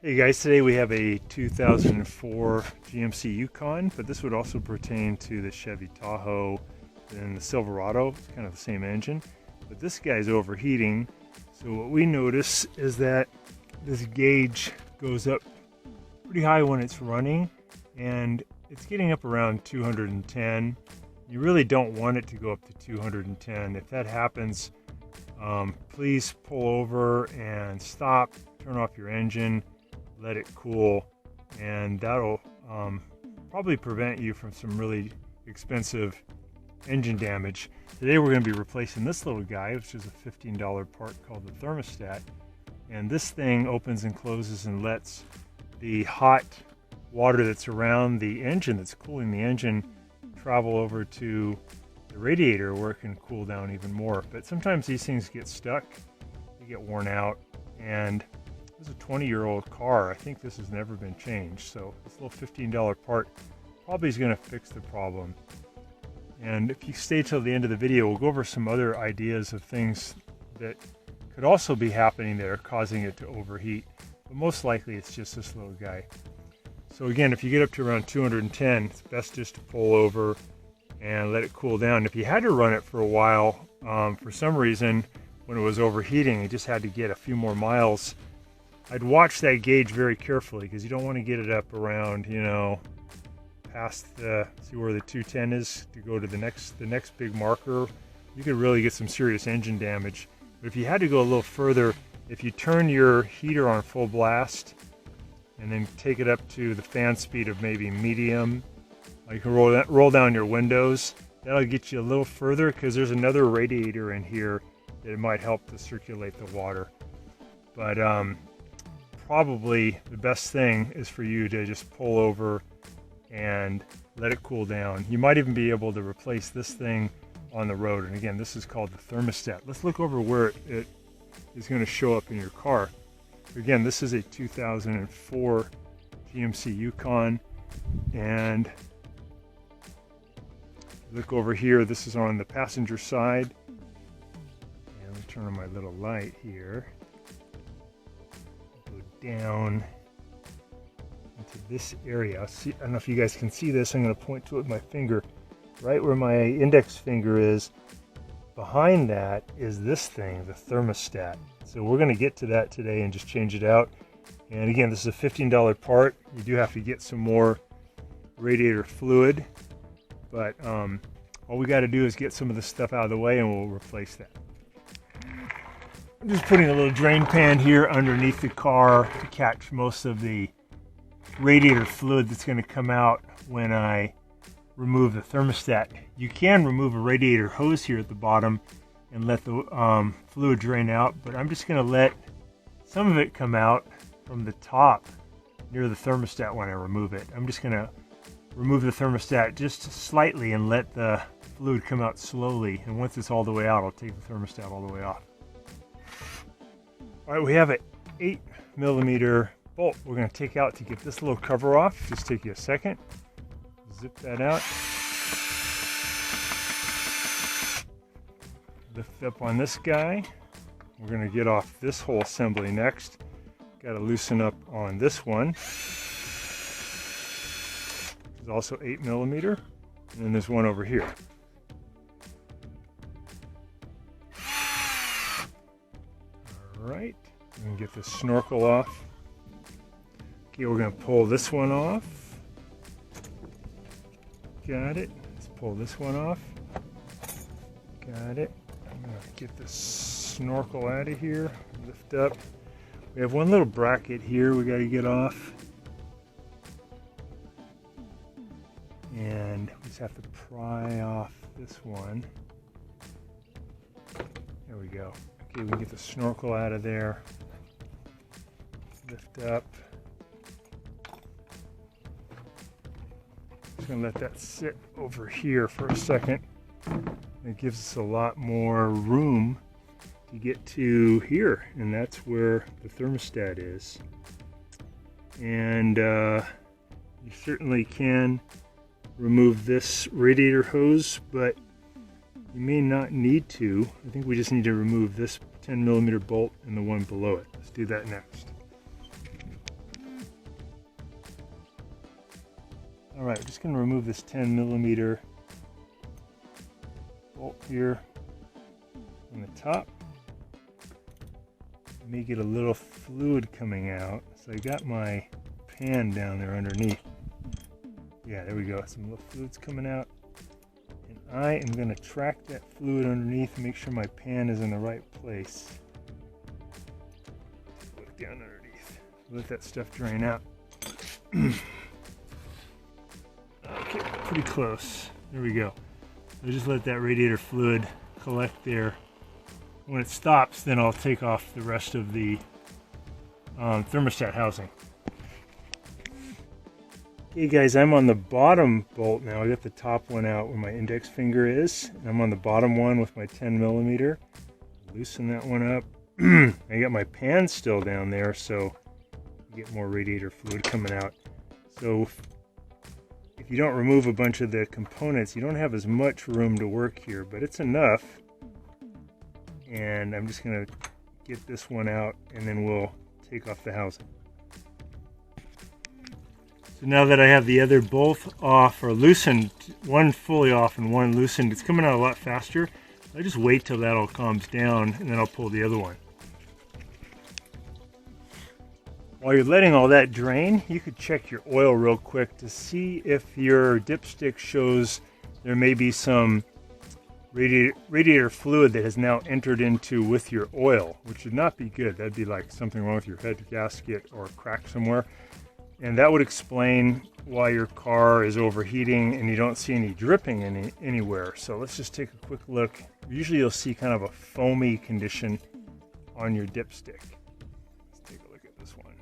Hey guys, today we have a 2004 GMC Yukon, but this would also pertain to the Chevy Tahoe and the Silverado. It's kind of the same engine, but this guy's overheating. So what we notice is that this gauge goes up pretty high when it's running, and it's getting up around 210. You really don't want it to go up to 210. If that happens, please pull over and stop, turn off your engine, let it cool, and that'll probably prevent you from some really expensive engine damage. Today we're going to be replacing this little guy, which is a $15 part called the Thermostat, and this thing opens and closes and lets the hot water that's around the engine, that's cooling the engine, travel over to the radiator where it can cool down even more. But sometimes these things get stuck, they get worn out, and this is a 20-year-old car. I think this has never been changed, so this little $15 part probably is going to fix the problem. And if you stay till the end of the video, we'll go over some other ideas of things that could also be happening that are causing it to overheat, but most likely it's just this little guy. So again, if you get up to around 210, it's best just to pull over and let it cool down. If you had to run it for a while, for some reason, when it was overheating, you just had to get a few more miles, I'd watch that gauge very carefully, because you don't want to get it up around, past the, see where the 210 is, to go to the next big marker. You could really get some serious engine damage. But if you had to go a little further, if you turn your heater on full blast and then take it up to the fan speed of maybe medium, you can roll down your windows. That'll get you a little further, because there's another radiator in here that might help to circulate the water. But probably the best thing is for you to just pull over and let it cool down. You might even be able to replace this thing on the road. And again, this is called the Thermostat. Let's look over where it is going to show up in your car. Again, this is a 2004 GMC Yukon, and look over here, this is on the passenger side. And let me turn on my little light here. Down into this area. See, I don't know if you guys can see this. I'm going to point to it with my finger. Right where my index finger is, behind that is this thing, the Thermostat. So we're going to get to that today and just change it out. And again, this is a $15 part. You do have to get some more radiator fluid, but all we got to do is get some of this stuff out of the way and we'll replace that. I'm just putting a little drain pan here underneath the car to catch most of the radiator fluid that's going to come out when I remove the Thermostat. You can remove a radiator hose here at the bottom and let the fluid drain out, but I'm just going to let some of it come out from the top near the Thermostat when I remove it. I'm just going to remove the Thermostat just slightly and let the fluid come out slowly, and once it's all the way out, I'll take the Thermostat all the way off. All right, we have an 8mm bolt we're going to take out to get this little cover off. Just take you a second. Zip that out. Lift up on this guy. We're going to get off this whole assembly next. Got to loosen up on this one. There's also 8mm, and then there's one over here. Alright, we can get the snorkel off. Okay, we're going to pull this one off. Got it. Let's pull this one off. Got it. I'm going to get the snorkel out of here. Lift up. We have one little bracket here we got to get off. And we just have to pry off this one. There we go. Okay, we can get the snorkel out of there. Lift up. Just gonna let that sit over here for a second. It gives us a lot more room to get to here, and that's where the Thermostat is. And you certainly can remove this radiator hose, but you may not need to. I think we just need to remove this 10mm bolt and the one below it. Let's do that next. All right, we're just going to remove this 10mm bolt here on the top. May get a little fluid coming out. So I got my pan down there underneath. Yeah, there we go. Some little fluid's coming out. And I am going to track that fluid underneath and make sure my pan is in the right place. Look down underneath. Let that stuff drain out. Okay, pretty close. There we go. So just let that radiator fluid collect there. When it stops, then I'll take off the rest of the thermostat housing. Okay guys, I'm on the bottom bolt now. I got the top one out where my index finger is. I'm on the bottom one with my 10mm. Loosen that one up. I got my pan still down there, so you get more radiator fluid coming out. So if you don't remove a bunch of the components, you don't have as much room to work here, but it's enough. And I'm just going to get this one out, and then we'll take off the housing. So now that I have the other both off or loosened, one fully off and one loosened, it's coming out a lot faster. I just wait till that all calms down, and then I'll pull the other one. While you're letting all that drain, you could check your oil real quick to see if your dipstick shows there may be some radiator fluid that has now entered into with your oil, which would not be good. That'd be like something wrong with your head gasket or crack somewhere. And that would explain why your car is overheating and you don't see any dripping anywhere. So let's just take a quick look. Usually you'll see kind of a foamy condition on your dipstick. Let's take a look at this one.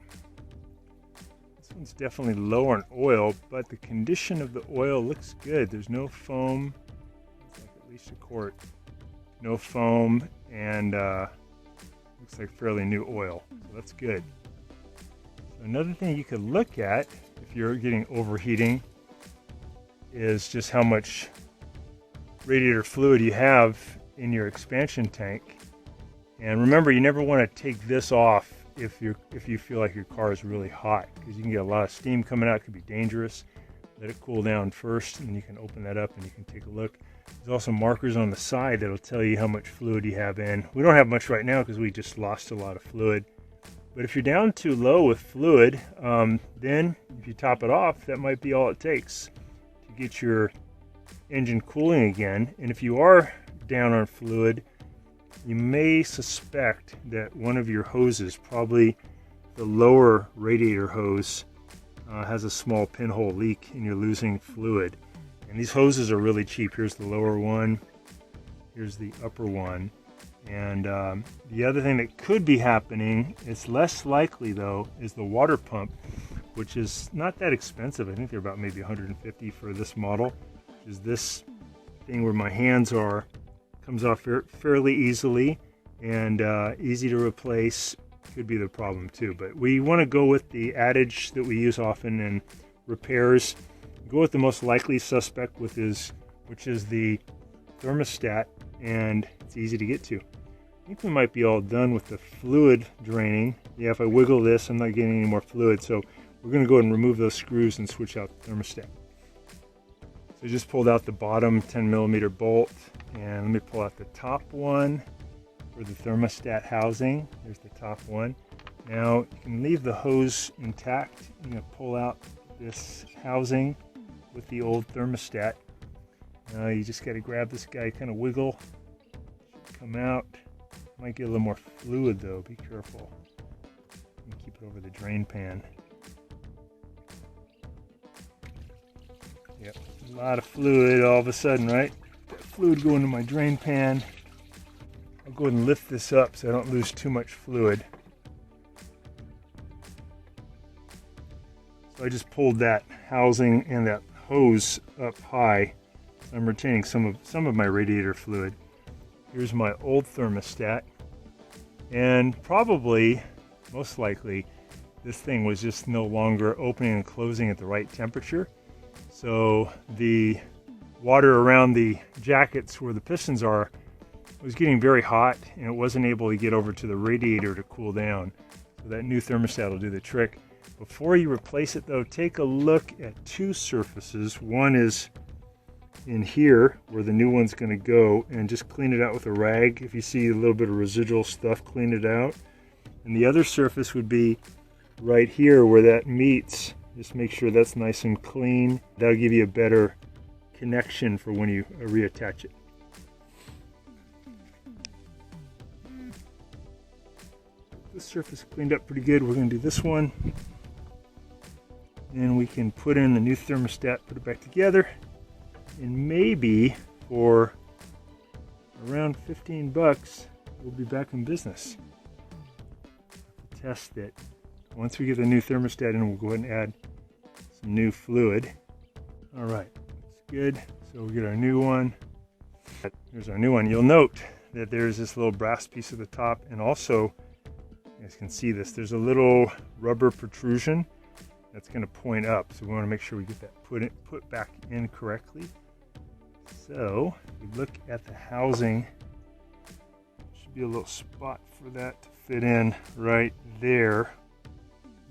This one's definitely low on oil, but the condition of the oil looks good. There's no foam. It's like at least a quart. No foam, and looks like fairly new oil. So that's good. Another thing you could look at if you're getting overheating is just how much radiator fluid you have in your expansion tank. And remember, you never want to take this off if you feel like your car is really hot, because you can get a lot of steam coming out. It could be dangerous. Let it cool down first, and you can open that up and you can take a look. There's also markers on the side that'll tell you how much fluid you have in. We don't have much right now because we just lost a lot of fluid. But if you're down too low with fluid, then if you top it off, that might be all it takes to get your engine cooling again. And if you are down on fluid, you may suspect that one of your hoses, probably the lower radiator hose, has a small pinhole leak and you're losing fluid. And these hoses are really cheap. Here's the lower one, here's the upper one. And the other thing that could be happening, it's less likely though, is the water pump, which is not that expensive. I think they're about maybe $150 for this model, which is this thing where my hands are. Comes off fairly easily and easy to replace. Could be the problem too. But we want to go with the adage that we use often in repairs. Go with the most likely suspect, which is the thermostat, and it's easy to get to. I think we might be all done with the fluid draining. Yeah, if I wiggle this, I'm not getting any more fluid. So we're going to go ahead and remove those screws and switch out the thermostat. So I just pulled out the bottom 10mm bolt, and let me pull out the top one for the thermostat housing. There's the top one. Now you can leave the hose intact. I'm going to pull out this housing with the old thermostat. You just got to grab this guy, kind of wiggle, should come out. Might get a little more fluid though, be careful. And keep it over the drain pan. Yep, a lot of fluid all of a sudden, right? Got fluid going to my drain pan. I'll go ahead and lift this up so I don't lose too much fluid. So I just pulled that housing and that hose up high. I'm retaining some of my radiator fluid. Here's my old thermostat, and probably, most likely, this thing was just no longer opening and closing at the right temperature. So the water around the jackets where the pistons are was getting very hot, and it wasn't able to get over to the radiator to cool down. So that new thermostat will do the trick. Before you replace it though, take a look at two surfaces. One is in here where the new one's going to go, and just clean it out with a rag. If you see a little bit of residual stuff, clean it out. And the other surface would be right here where that meets. Just make sure that's nice and clean. That'll give you a better connection for when you reattach it. This surface cleaned up pretty good. We're going to do this one. And we can put in the new thermostat, put it back together. And maybe for around 15 bucks, we'll be back in business. Test it. Once we get the new thermostat in, we'll go ahead and add some new fluid. All right, that's good. So we'll get our new one. Here's our new one. You'll note that there's this little brass piece at the top, and also, you guys can see this, there's a little rubber protrusion that's going to point up. So we want to make sure we get that put back in correctly. So if we look at the housing, there should be a little spot for that to fit in right there.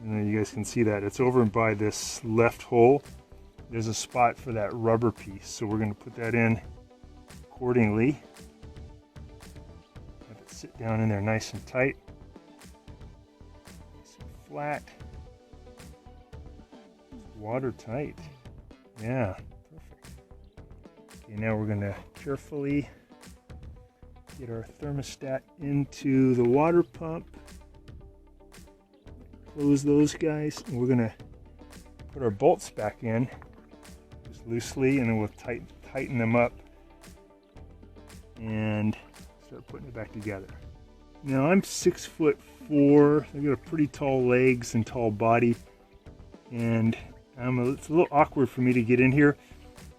And you guys can see that it's over by this left hole. There's a spot for that rubber piece, so we're going to put that in accordingly. Have it sit down in there nice and tight, nice and flat, it's watertight. Yeah, perfect. Okay, now we're going to carefully get our thermostat into the water pump. Close those guys, and we're going to put our bolts back in just loosely, and then we'll tighten them up and start putting it back together. Now I'm 6'4". I've got a pretty tall legs and tall body, and it's a little awkward for me to get in here.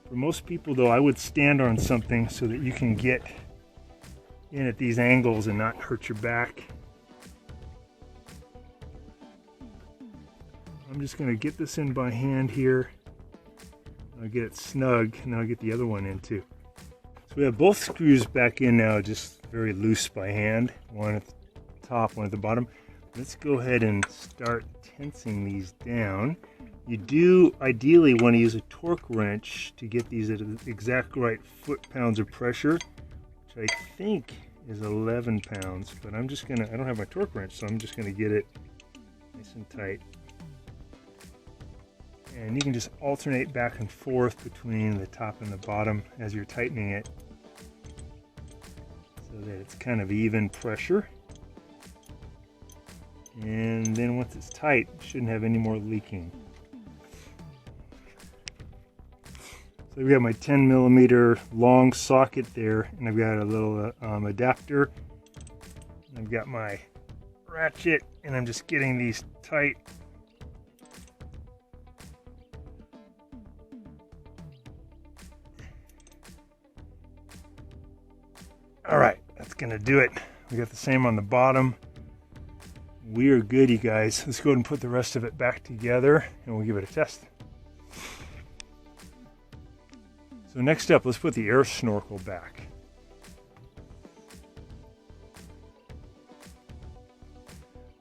For most people though, I would stand on something so that you can get in at these angles and not hurt your back. I'm just going to get this in by hand here. I'll get it snug, and then I'll get the other one in too. So we have both screws back in now, just very loose by hand. One at the top, one at the bottom. Let's go ahead and start tensing these down. You do ideally want to use a torque wrench to get these at the exact right foot-pounds of pressure, which I think is 11 pounds. But I don't have my torque wrench, so I'm just going to get it nice and tight. And you can just alternate back and forth between the top and the bottom as you're tightening it, so that it's kind of even pressure. And then once it's tight, it shouldn't have any more leaking. So we got my 10mm long socket there, and I've got a little adapter. And I've got my ratchet, and I'm just getting these tight. All right, that's gonna do it. We got the same on the bottom. We are good, you guys. Let's go ahead and put the rest of it back together, and we'll give it a test. So next up, let's put the air snorkel back.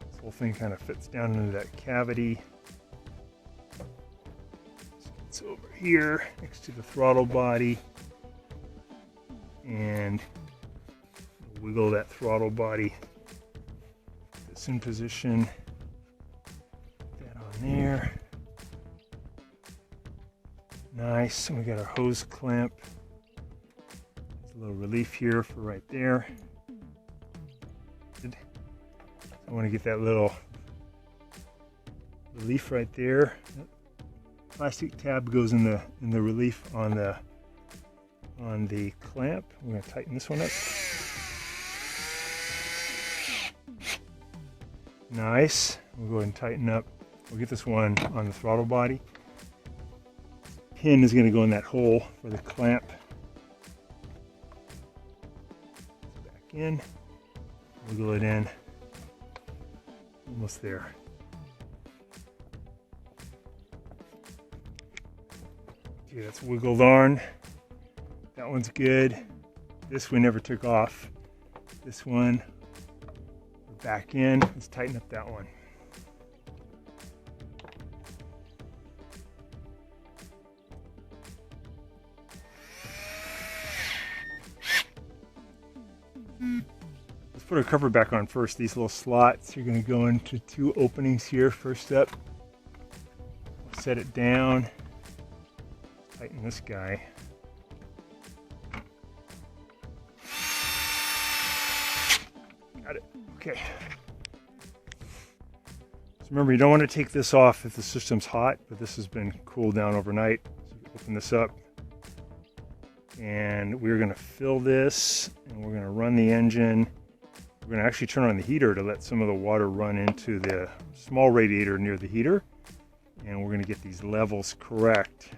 This whole thing kind of fits down into that cavity. It's over here next to the throttle body, and wiggle that throttle body. It's in position. Put that on there. Nice. And we got our hose clamp. There's a little relief here for right there. I want to get that little relief right there. Plastic tab goes in the relief on the clamp. We're going to tighten this one up. Nice. We'll go ahead and tighten up. We'll get this one on the throttle body. Pin is going to go in that hole for the clamp. Back in. Wiggle it in. Almost there. Okay, that's wiggled on. That one's good. This we never took off. This one, back in. Let's tighten up that one. put our cover back on first. These little slots are going to go into 2 openings here. First up, set it down, tighten this guy. Got it. Okay. So remember, you don't want to take this off if the system's hot, but this has been cooled down overnight. So open this up, and we're going to fill this, and we're going to run the engine. We're going to actually turn on the heater to let some of the water run into the small radiator near the heater, and we're going to get these levels correct.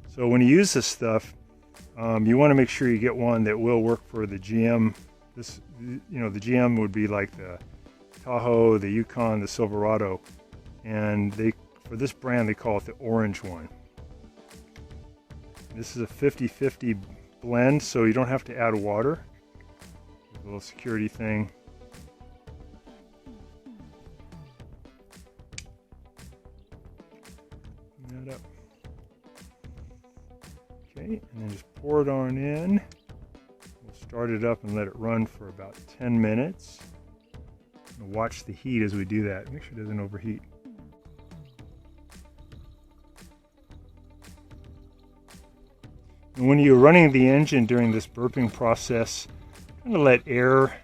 So when you use this stuff, you want to make sure you get one that will work for the GM. This, you know, the GM would be like the Tahoe, the Yukon, the Silverado, and for this brand they call it the orange one. This is a 50-50 blend, so you don't have to add water. A little security thing. That up. Okay, and then just pour it on in. We'll start it up and let it run for about 10 minutes. And watch the heat as we do that. Make sure it doesn't overheat. And when you're running the engine during this burping process, kind of let air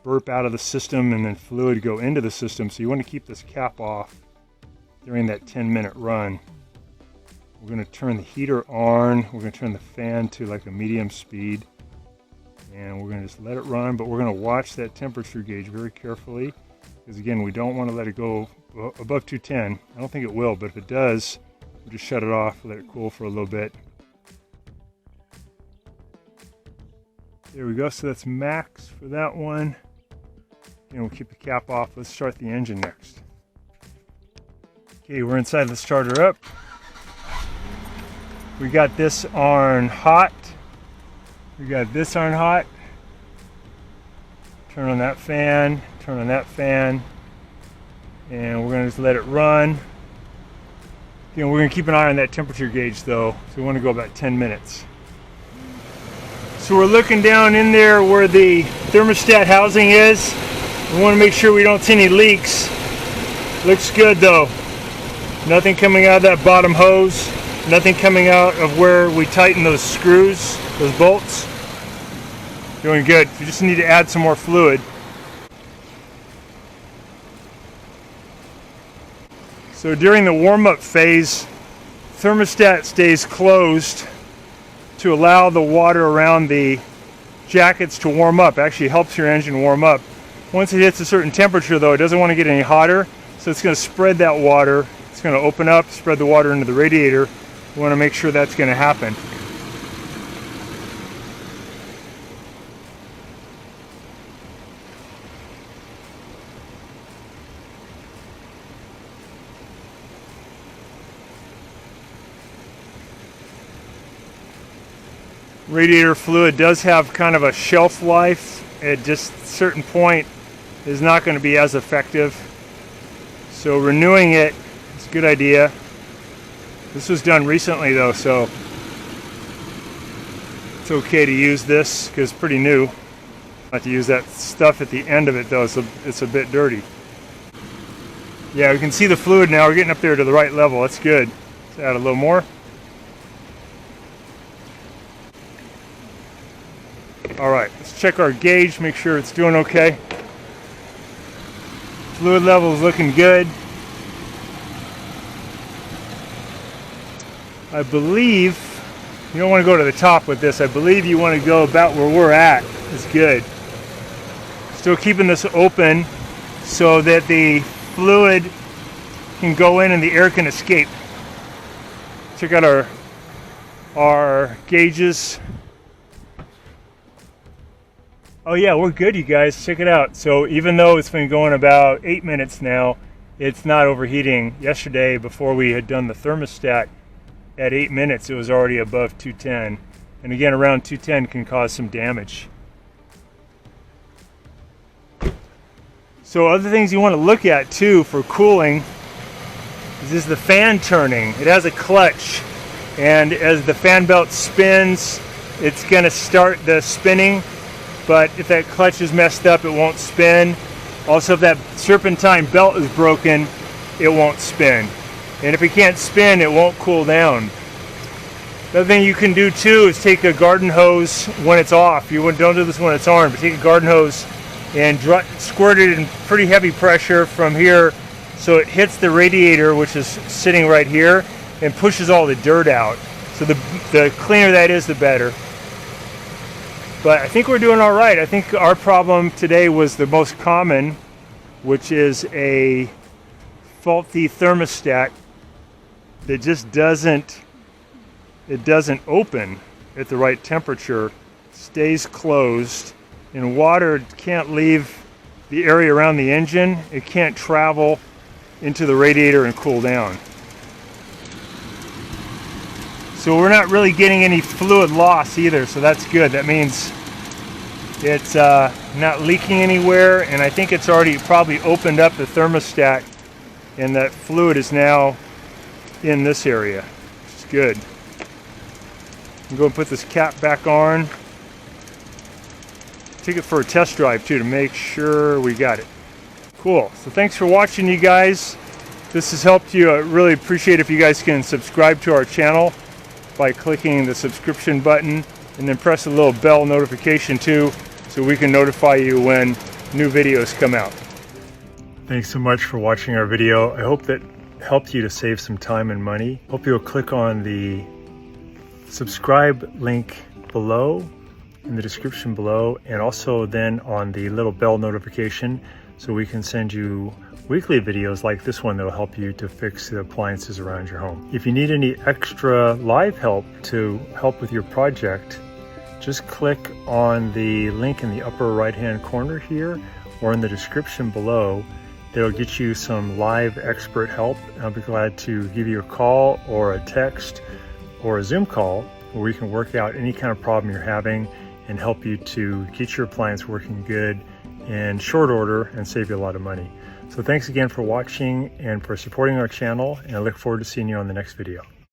burp out of the system and then fluid go into the system. So you want to keep this cap off during that 10-minute run. We're going to turn the heater on. We're going to turn the fan to like a medium speed. And we're going to just let it run, but we're going to watch that temperature gauge very carefully. Because again, we don't want to let it go above 210. I don't think it will, but if it does, we'll just shut it off, let it cool for a little bit. There we go, so that's max for that one. And we'll keep the cap off. Let's start the engine next. Okay, we're inside the starter up. We got this on hot. We got this on hot. Turn on that fan, turn on that fan. And we're gonna just let it run. You know, we're gonna keep an eye on that temperature gauge though. So we wanna go about 10 minutes. So we're looking down in there where the thermostat housing is. We want to make sure we don't see any leaks. Looks good though. Nothing coming out of that bottom hose. Nothing coming out of where we tighten those screws, those bolts. Doing good. We just need to add some more fluid. So during the warm-up phase, thermostat stays closed to allow the water around the jackets to warm up. Actually helps your engine warm up. Once it hits a certain temperature though, it doesn't want to get any hotter, so it's going to spread that water. It's going to open up, spread the water into the radiator. We want to make sure that's going to happen. Radiator fluid does have kind of a shelf life. At just a certain point is not going to be as effective. So renewing it is a good idea. This was done recently though, so it's okay to use this because it's pretty new. Not to use that stuff at the end of it though, so it's a bit dirty. Yeah, we can see the fluid now. We're getting up there to the right level. That's good. Let's add a little more. All right, let's check our gauge, make sure it's doing okay. Fluid level is looking good. I believe you don't want to go to the top with this. I believe you want to go about where we're at. It's good. Still keeping this open so that the fluid can go in and the air can escape. Check out our gauges. Oh yeah, we're good, you guys. Check it out. So even though it's been going about 8 minutes now, it's not overheating. Yesterday, before we had done the thermostat, at 8 minutes it was already above 210. And again, around 210 can cause some damage. So other things you want to look at too for cooling is the fan turning. It has a clutch, and as the fan belt spins, it's going to start the spinning. but if that clutch is messed up, it won't spin. Also, if that serpentine belt is broken, it won't spin. And if it can't spin, it won't cool down. The other thing you can do too is take a garden hose when it's off. Don't do this when it's on, but take a garden hose and squirt it in pretty heavy pressure from here so it hits the radiator, which is sitting right here, and pushes all the dirt out. So the cleaner that is, the better. But I think we're doing all right. I think our problem today was the most common, which is a faulty thermostat that just doesn't open at the right temperature, stays closed, and water can't leave the area around the engine. It can't travel into the radiator and cool down. So we're not really getting any fluid loss either, so that's good. That means it's not leaking anywhere, and I think it's already probably opened up the thermostat, and that fluid is now in this area, which is good. I'm going to put this cap back on. Take it for a test drive too to make sure we got it. Cool. So thanks for watching, you guys. This has helped you. I really appreciate if you guys can subscribe to our channel by clicking the subscription button, and then press the little bell notification too, so we can notify you when new videos come out. Thanks so much for watching our video. I hope that helped you to save some time and money. Hope you'll click on the subscribe link below in the description below, and also then on the little bell notification, so we can send you weekly videos like this one that will help you to fix the appliances around your home. If you need any extra live help to help with your project, just click on the link in the upper right hand corner here or in the description below. That'll get you some live expert help. I'll be glad to give you a call or a text or a Zoom call where we can work out any kind of problem you're having and help you to get your appliance working good in short order and save you a lot of money. So thanks again for watching and for supporting our channel, and I look forward to seeing you on the next video.